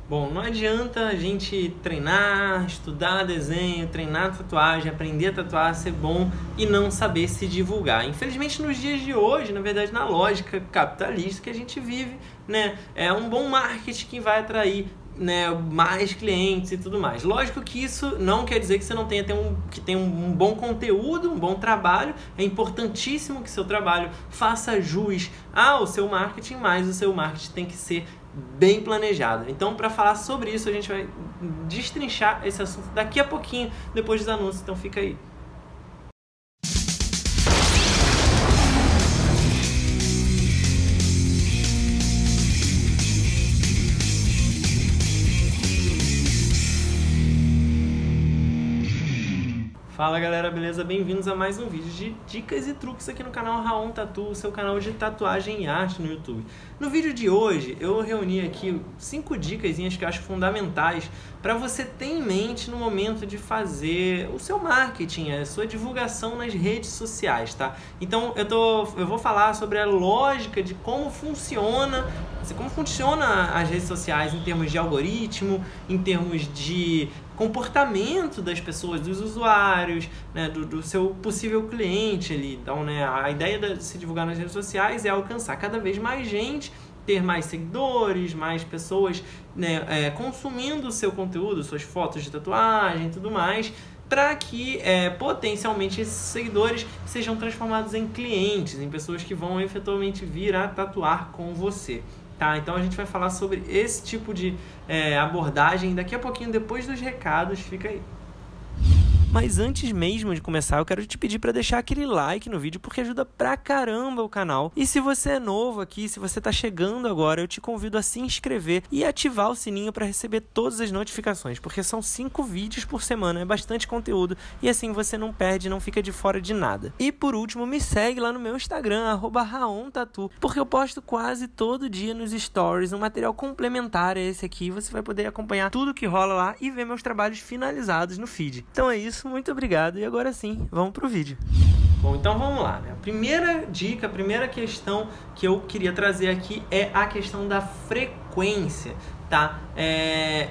Bom, não adianta a gente treinar, estudar desenho, treinar tatuagem, aprender a tatuar, ser bom e não saber se divulgar. Infelizmente, nos dias de hoje, na verdade, na lógica capitalista que a gente vive, né, é um bom marketing que vai atrair, né, mais clientes e tudo mais. Lógico que isso não quer dizer que você não tenha um bom conteúdo, um bom trabalho. É importantíssimo que seu trabalho faça jus ao seu marketing, mas o seu marketing tem que ser bem planejado. Então, para falar sobre isso, a gente vai destrinchar esse assunto daqui a pouquinho, depois dos anúncios. Então, fica aí. Fala galera, beleza? Bem-vindos a mais um vídeo de dicas e truques aqui no canal Raon Tatu, seu canal de tatuagem e arte no YouTube. No vídeo de hoje eu reuni aqui 5 dicas que eu acho fundamentais para você ter em mente no momento de fazer o seu marketing, a sua divulgação nas redes sociais, tá? Então eu vou falar sobre a lógica de como funciona as redes sociais em termos de algoritmo, em termos de comportamento das pessoas, dos usuários, né, do seu possível cliente ali. Então, né, a ideia de se divulgar nas redes sociais é alcançar cada vez mais gente, ter mais seguidores, mais pessoas, né, consumindo o seu conteúdo, suas fotos de tatuagem e tudo mais, para que potencialmente esses seguidores sejam transformados em clientes, em pessoas que vão efetivamente vir a tatuar com você. Tá, então a gente vai falar sobre esse tipo de abordagem daqui a pouquinho, depois dos recados. Fica aí. Mas antes mesmo de começar, eu quero te pedir para deixar aquele like no vídeo, porque ajuda pra caramba o canal. E se você é novo aqui, se você tá chegando agora, eu te convido a se inscrever e ativar o sininho para receber todas as notificações, porque são 5 vídeos por semana, é bastante conteúdo, e assim você não perde, não fica de fora de nada. E por último, me segue lá no meu Instagram, @RaonTatu, porque eu posto quase todo dia nos stories um material complementar a esse aqui. Você vai poder acompanhar tudo que rola lá e ver meus trabalhos finalizados no feed. Então é isso. Muito obrigado e agora sim, vamos pro vídeo. Bom, então vamos lá, né? A primeira dica, a primeira questão que eu queria trazer aqui é a questão da frequência, tá?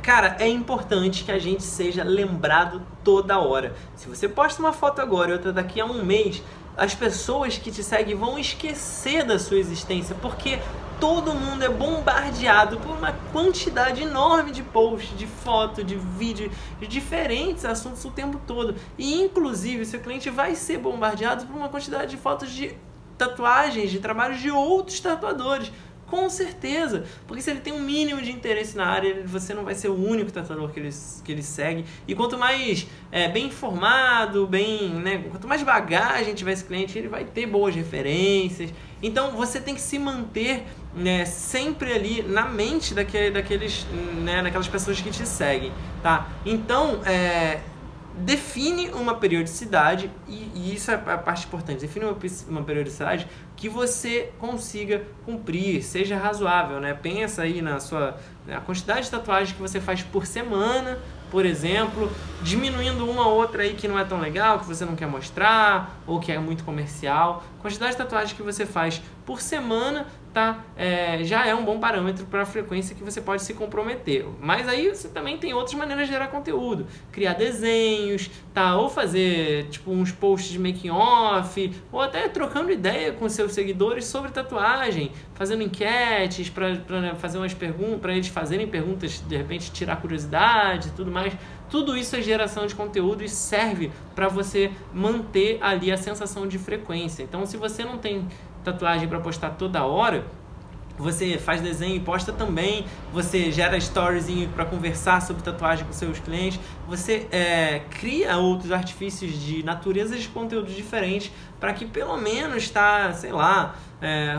Cara, é importante que a gente seja lembrado toda hora. Se você posta uma foto agora e outra daqui a um mês, as pessoas que te seguem vão esquecer da sua existência, porque todo mundo é bombardeado por uma quantidade enorme de posts, de fotos, de vídeos, de diferentes assuntos o tempo todo. E inclusive, seu cliente vai ser bombardeado por uma quantidade de fotos de tatuagens, de trabalhos de outros tatuadores. Com certeza, porque se ele tem um mínimo de interesse na área, você não vai ser o único tatuador que ele segue. E quanto mais bem informado, quanto mais bagagem tiver esse cliente, ele vai ter boas referências. Então você tem que se manter, né, sempre ali na mente daquelas pessoas que te seguem, tá? Então, define uma periodicidade, e isso é a parte importante. Define uma periodicidade que você consiga cumprir, seja razoável, né? Pensa aí na quantidade de tatuagens que você faz por semana, por exemplo, diminuindo uma ou outra aí que não é tão legal, que você não quer mostrar, ou que é muito comercial. Quantidade de tatuagens que você faz por semana, tá? Já é um bom parâmetro para a frequência que você pode se comprometer. Mas aí você também tem outras maneiras de gerar conteúdo. Criar desenhos, tá? Ou fazer tipo uns posts de making off, ou até trocando ideia com seus seguidores sobre tatuagem, fazendo enquetes para fazer umas perguntas, para eles fazerem perguntas, de repente tirar curiosidade e tudo mais. Tudo isso é geração de conteúdo e serve para você manter ali a sensação de frequência. Então, se você não tem tatuagem para postar toda hora, você faz desenho e posta também, você gera stories para conversar sobre tatuagem com seus clientes, você cria outros artifícios de naturezas de conteúdos diferentes para que pelo menos, sei lá,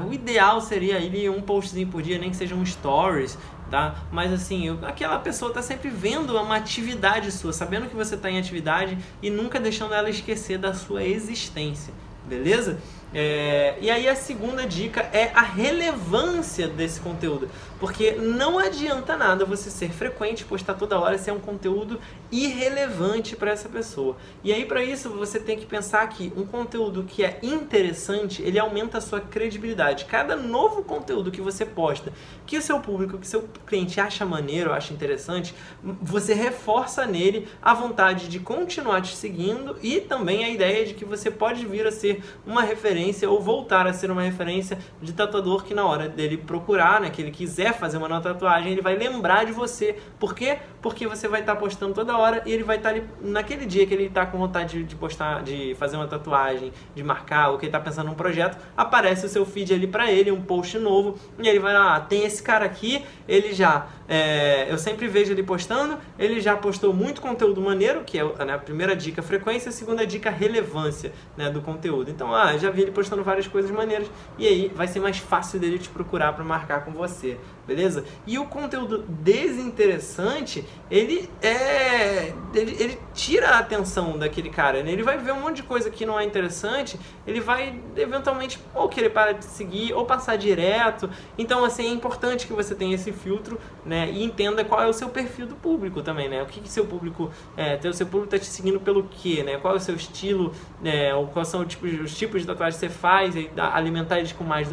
o ideal seria ali um postzinho por dia, nem que seja um stories, tá? Mas assim, aquela pessoa está sempre vendo uma atividade sua, sabendo que você está em atividade e nunca deixando ela esquecer da sua existência. Beleza? E aí a segunda dica é a relevância desse conteúdo, porque não adianta nada você ser frequente, postar toda hora se é um conteúdo irrelevante para essa pessoa. E aí para isso você tem que pensar que um conteúdo que é interessante, ele aumenta a sua credibilidade. Cada novo conteúdo que você posta, que o seu público, que o seu cliente acha maneiro, acha interessante, você reforça nele a vontade de continuar te seguindo e também a ideia de que você pode vir a ser uma referência ou voltar a ser uma referência de tatuador que na hora dele procurar, né, que ele quiser fazer uma nova tatuagem, ele vai lembrar de você. Por quê? Porque você vai estar postando toda hora e ele vai estar ali naquele dia que ele está com vontade de postar, de fazer uma tatuagem, de marcar, ou que ele está pensando num projeto, aparece o seu feed ali para ele, um post novo, e ele vai lá, tem esse cara aqui, ele já, eu sempre vejo ele postando, ele já postou muito conteúdo maneiro, que é, né, a primeira dica, frequência, a segunda dica, relevância, né, do conteúdo. Então, já vi ele postando várias coisas maneiras, e aí vai ser mais fácil dele te procurar para marcar com você, beleza? E o conteúdo desinteressante, ele tira a atenção daquele cara, né? Ele vai ver um monte de coisa que não é interessante, ele vai eventualmente ou querer parar de seguir ou passar direto. Então, assim, é importante que você tenha esse filtro, né? E entenda qual é o seu perfil do público também, né? O que seu público, o seu público tá te seguindo pelo quê, né? Qual é o seu estilo, né? Ou quais são os tipos de tatuagem que você faz, e alimentar eles com mais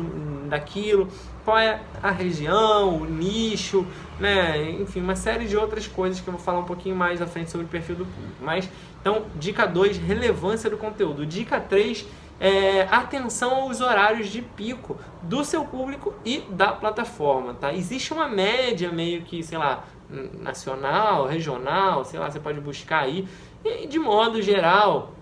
daquilo. Qual é a região, o nicho, né? Enfim, uma série de outras coisas que eu vou falar um pouquinho mais à frente sobre o perfil do público. Mas, então, dica 2, relevância do conteúdo. Dica 3, atenção aos horários de pico do seu público e da plataforma, tá? Existe uma média meio que, sei lá, nacional, regional, sei lá, você pode buscar aí. E, de modo geral,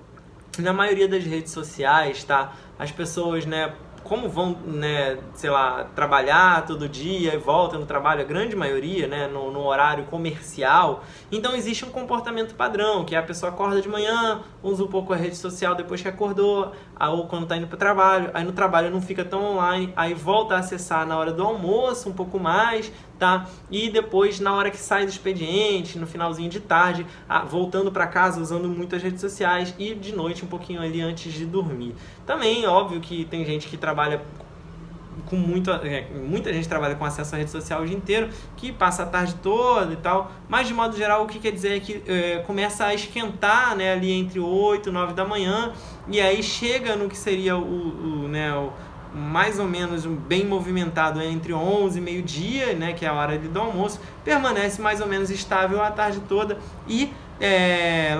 na maioria das redes sociais, tá? As pessoas, né, como vão, né, sei lá, trabalhar todo dia e voltam no trabalho, a grande maioria, né, no horário comercial, então existe um comportamento padrão, que a pessoa acorda de manhã, usa um pouco a rede social depois que acordou, ou quando está indo para o trabalho, aí no trabalho não fica tão online, aí volta a acessar na hora do almoço um pouco mais, tá? E depois, na hora que sai do expediente, no finalzinho de tarde, voltando para casa, usando muito as redes sociais, e de noite um pouquinho ali antes de dormir. Também, óbvio que tem gente que trabalha com muita gente trabalha com acesso à rede social o dia inteiro, que passa a tarde toda e tal, mas de modo geral o que quer dizer é que começa a esquentar, né, ali entre 8 e 9 da manhã, e aí chega no que seria mais ou menos bem movimentado entre 11 e meio-dia, né, que é a hora do almoço, permanece mais ou menos estável a tarde toda e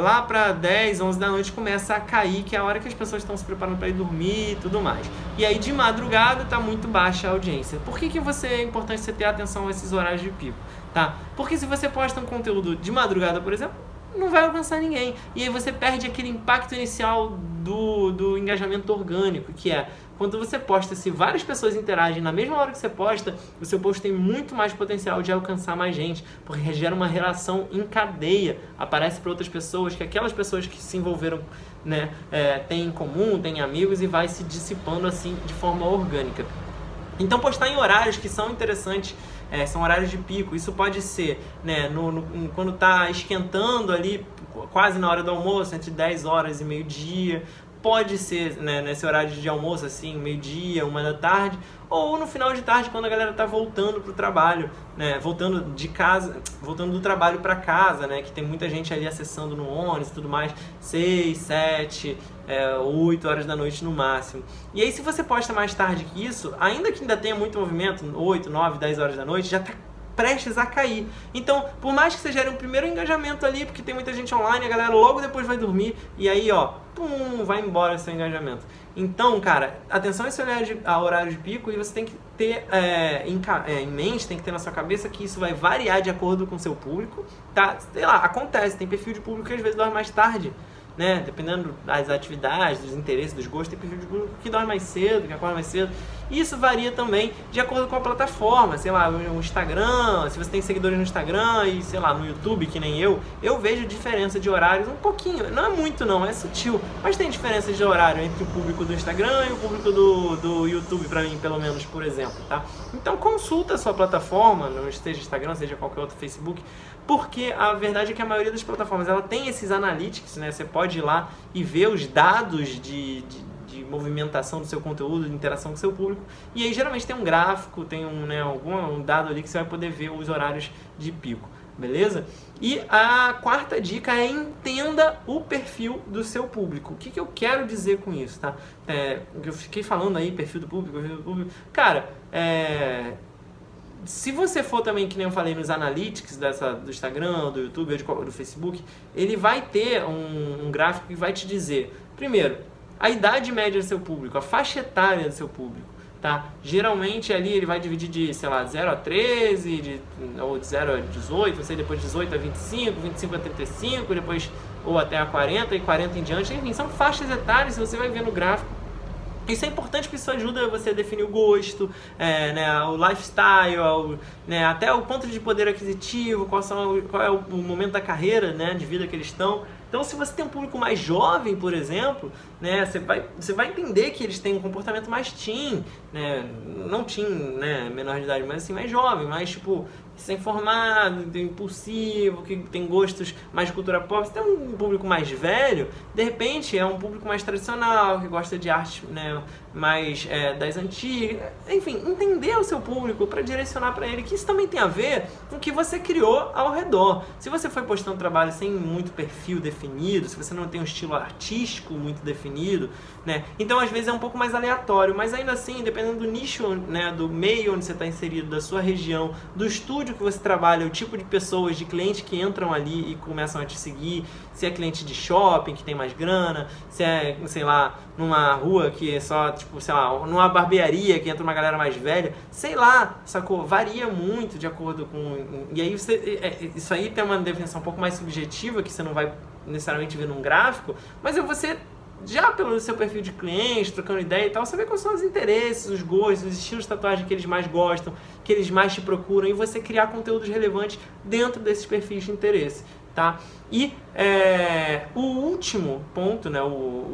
lá para 10, 11 da noite começa a cair, que é a hora que as pessoas estão se preparando para ir dormir e tudo mais. E aí de madrugada está muito baixa a audiência. Por que é importante você ter atenção a esses horários de pico? Tá? Porque se você posta um conteúdo de madrugada, por exemplo, não vai alcançar ninguém. E aí você perde aquele impacto inicial do engajamento orgânico, que é quando você posta, se várias pessoas interagem na mesma hora que você posta, o seu post tem muito mais potencial de alcançar mais gente, porque gera uma relação em cadeia, aparece para outras pessoas, que aquelas pessoas que se envolveram, né, têm em comum, têm amigos, e vai se dissipando assim de forma orgânica. Então postar em horários que são interessantes, são horários de pico. Isso pode ser, né, quando está esquentando ali, quase na hora do almoço, entre 10 horas e meio-dia. Pode ser, né, nesse horário de almoço, assim, meio-dia, 1 da tarde, ou no final de tarde, quando a galera está voltando para o trabalho, né, voltando do trabalho para casa, né, que tem muita gente ali acessando no ônibus e tudo mais, 6, 7, 8 horas da noite no máximo. E aí, se você posta mais tarde que isso, ainda que ainda tenha muito movimento, 8, 9, 10 horas da noite, já está prestes a cair. Então, por mais que você gere um primeiro engajamento ali, porque tem muita gente online, a galera logo depois vai dormir, e aí, ó, pum, vai embora seu engajamento. Então, cara, atenção a esse horário de pico, e você tem que ter em mente, tem que ter na sua cabeça que isso vai variar de acordo com o seu público, tá? Sei lá, acontece, tem perfil de público que às vezes dorme mais tarde, né? Dependendo das atividades, dos interesses, dos gostos, tem perfil de público que dorme mais cedo, que acorda mais cedo. Isso varia também de acordo com a plataforma, sei lá, o Instagram, se você tem seguidores no Instagram e, sei lá, no YouTube, que nem eu vejo diferença de horários um pouquinho, não é muito não, é sutil, mas tem diferença de horário entre o público do Instagram e o público do YouTube, pra mim, pelo menos, por exemplo, tá? Então consulta a sua plataforma, seja Instagram, seja qualquer outro, Facebook, porque a verdade é que a maioria das plataformas, ela tem esses analytics, né? Você pode ir lá e ver os dados de de movimentação do seu conteúdo, de interação com o seu público. E aí geralmente tem um gráfico, tem algum dado ali que você vai poder ver os horários de pico. Beleza? E a quarta dica é entenda o perfil do seu público. O que eu quero dizer com isso, tá? Eu fiquei falando aí, perfil do público. Cara, se você for também, que nem eu falei, nos analytics do Instagram, do YouTube ou do Facebook, ele vai ter um gráfico que vai te dizer, primeiro, a idade média do seu público, a faixa etária do seu público. Tá? Geralmente ali ele vai dividir de, sei lá, 0 a 13, ou de 0 a 18, não sei, depois de 18 a 25, 25 a 35, depois ou até a 40 e 40 em diante. Enfim, são faixas etárias, você vai ver no gráfico. Isso é importante porque isso ajuda você a definir o gosto, o lifestyle, até o ponto de poder aquisitivo, qual é o momento da carreira, de vida que eles estão. Então, se você tem um público mais jovem, por exemplo, você vai entender que eles têm um comportamento mais teen, não teen, menor de idade, mas assim, mais jovem, mais tipo, sem formado, impulsivo, que tem gostos mais de cultura pop. Você tem um público mais velho, de repente é um público mais tradicional, que gosta de arte mais das antigas. Enfim, entender o seu público para direcionar para ele, que isso também tem a ver com o que você criou ao redor. Se você foi postando trabalho sem muito perfil definido, se você não tem um estilo artístico muito definido, então às vezes é um pouco mais aleatório, mas ainda assim, dependendo do nicho, do meio onde você está inserido, da sua região, do estúdio que você trabalha, o tipo de pessoas, de clientes que entram ali e começam a te seguir, se é cliente de shopping que tem mais grana, se é, sei lá, numa rua que é só, tipo, sei lá, numa barbearia que entra uma galera mais velha, sei lá, sacou? Varia muito de acordo com... E aí isso aí tem uma definição um pouco mais subjetiva, que você não vai necessariamente ver num gráfico, mas você... Já pelo seu perfil de cliente, trocando ideia e tal, saber quais são os interesses, os gostos, os estilos de tatuagem que eles mais gostam, que eles mais te procuram, e você criar conteúdos relevantes dentro desses perfis de interesse, tá? E o último ponto,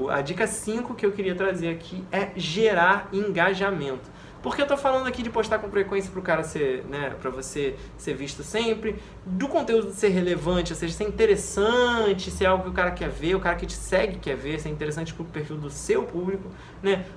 a dica 5 que eu queria trazer aqui é gerar engajamento. Porque eu tô falando aqui de postar com frequência pro cara ser, pra você ser visto sempre, do conteúdo ser relevante, ou seja, ser interessante, ser algo que o cara quer ver, o cara que te segue quer ver, ser interessante pro perfil do seu público,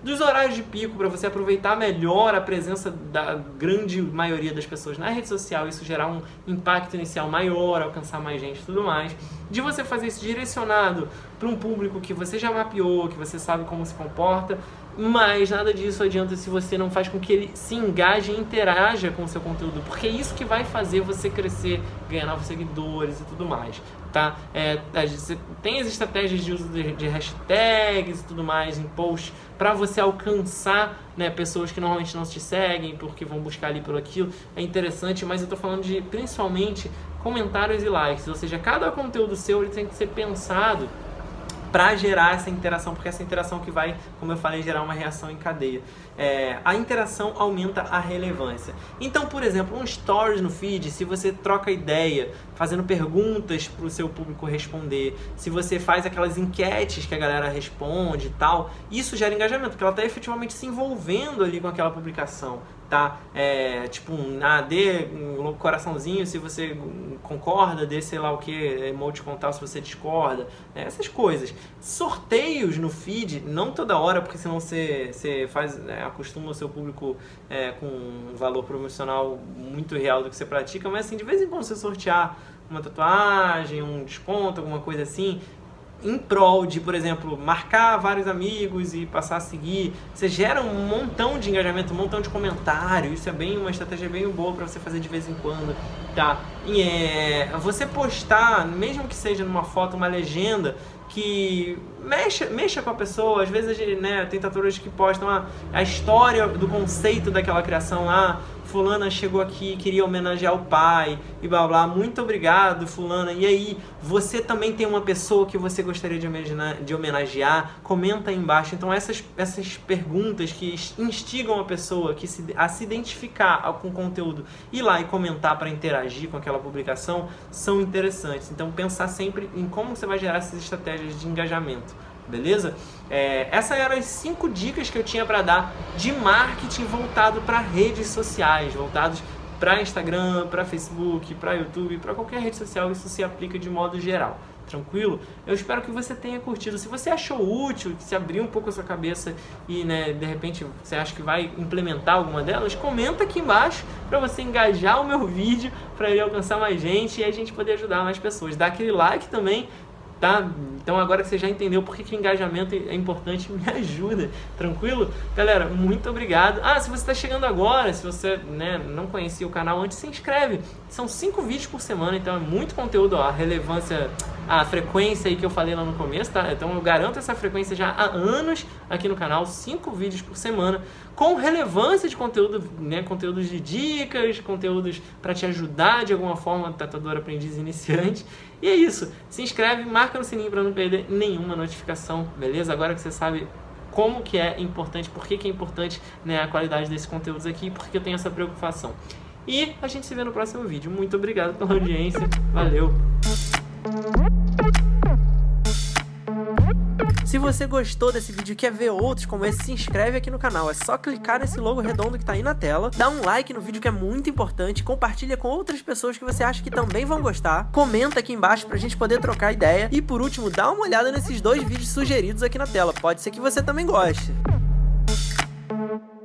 dos horários de pico, para você aproveitar melhor a presença da grande maioria das pessoas na rede social, isso gerar um impacto inicial maior, alcançar mais gente e tudo mais, de você fazer isso direcionado para um público que você já mapeou, que você sabe como se comporta, mas nada disso adianta se você não faz com que ele se engaje e interaja com o seu conteúdo, porque é isso que vai fazer você crescer, ganhar novos seguidores e tudo mais, tá? Você tem as estratégias de uso de hashtags e tudo mais em posts para você alcançar pessoas que normalmente não te seguem porque vão buscar ali por aquilo. É interessante, mas eu tô falando de principalmente comentários e likes, ou seja, cada conteúdo seu ele tem que ser pensado para gerar essa interação, porque essa interação que vai, como eu falei, gerar uma reação em cadeia. A interação aumenta a relevância. Então, por exemplo, um stories no feed, se você troca ideia, fazendo perguntas para o seu público responder, se você faz aquelas enquetes que a galera responde e tal, isso gera engajamento, porque ela está efetivamente se envolvendo ali com aquela publicação. Tá? Tipo dê um coraçãozinho se você concorda, dê sei lá o que, emoticon se você discorda, essas coisas. Sorteios no feed, não toda hora, porque senão você faz, acostuma o seu público com um valor promocional muito real do que você pratica, mas assim, de vez em quando você sortear uma tatuagem, um desconto, alguma coisa assim, em prol de, por exemplo, marcar vários amigos e passar a seguir, você gera um montão de engajamento, um montão de comentário. Isso é uma estratégia bem boa para você fazer de vez em quando, tá? E você postar, mesmo que seja numa foto, uma legenda que mexa com a pessoa. Às vezes tem tatuadores que postam a história do conceito daquela criação lá. Fulana chegou aqui, queria homenagear o pai e blá blá, muito obrigado fulana, e aí você também tem uma pessoa que você gostaria de homenagear, comenta aí embaixo. Então essas perguntas que instigam a pessoa a se identificar com o conteúdo, ir lá e comentar para interagir com aquela publicação, são interessantes. Então pensar sempre em como você vai gerar essas estratégias de engajamento. Beleza? Essas eram as 5 dicas que eu tinha para dar de marketing voltado para redes sociais, voltados para Instagram, para Facebook, para YouTube, para qualquer rede social. Isso se aplica de modo geral, tranquilo? Eu espero que você tenha curtido. Se você achou útil, que se abriu um pouco a sua cabeça e, né, de repente você acha que vai implementar alguma delas, comenta aqui embaixo para você engajar o meu vídeo, para ele alcançar mais gente e a gente poder ajudar mais pessoas. Dá aquele like também, tá? Então agora que você já entendeu por que o engajamento é importante, me ajuda, tranquilo? Galera, muito obrigado. Ah, se você está chegando agora, se você, né, não conhecia o canal antes, se inscreve. São 5 vídeos por semana, então é muito conteúdo, ó, a relevância, a frequência aí que eu falei lá no começo, tá? Então eu garanto essa frequência já há anos aqui no canal, 5 vídeos por semana, com relevância de conteúdo, né, conteúdos de dicas, conteúdos para te ajudar de alguma forma, tatuador, aprendiz, iniciante. E é isso, se inscreve, marca no sininho para não perder nenhuma notificação, beleza? Agora que você sabe como que é importante, por que é importante, né, a qualidade desses conteúdos aqui, porque eu tenho essa preocupação. E a gente se vê no próximo vídeo. Muito obrigado pela audiência, valeu! Se você gostou desse vídeo e quer ver outros como esse, se inscreve aqui no canal. É só clicar nesse logo redondo que tá aí na tela, dá um like no vídeo que é muito importante, compartilha com outras pessoas que você acha que também vão gostar, comenta aqui embaixo pra gente poder trocar ideia e, por último, dá uma olhada nesses 2 vídeos sugeridos aqui na tela. Pode ser que você também goste.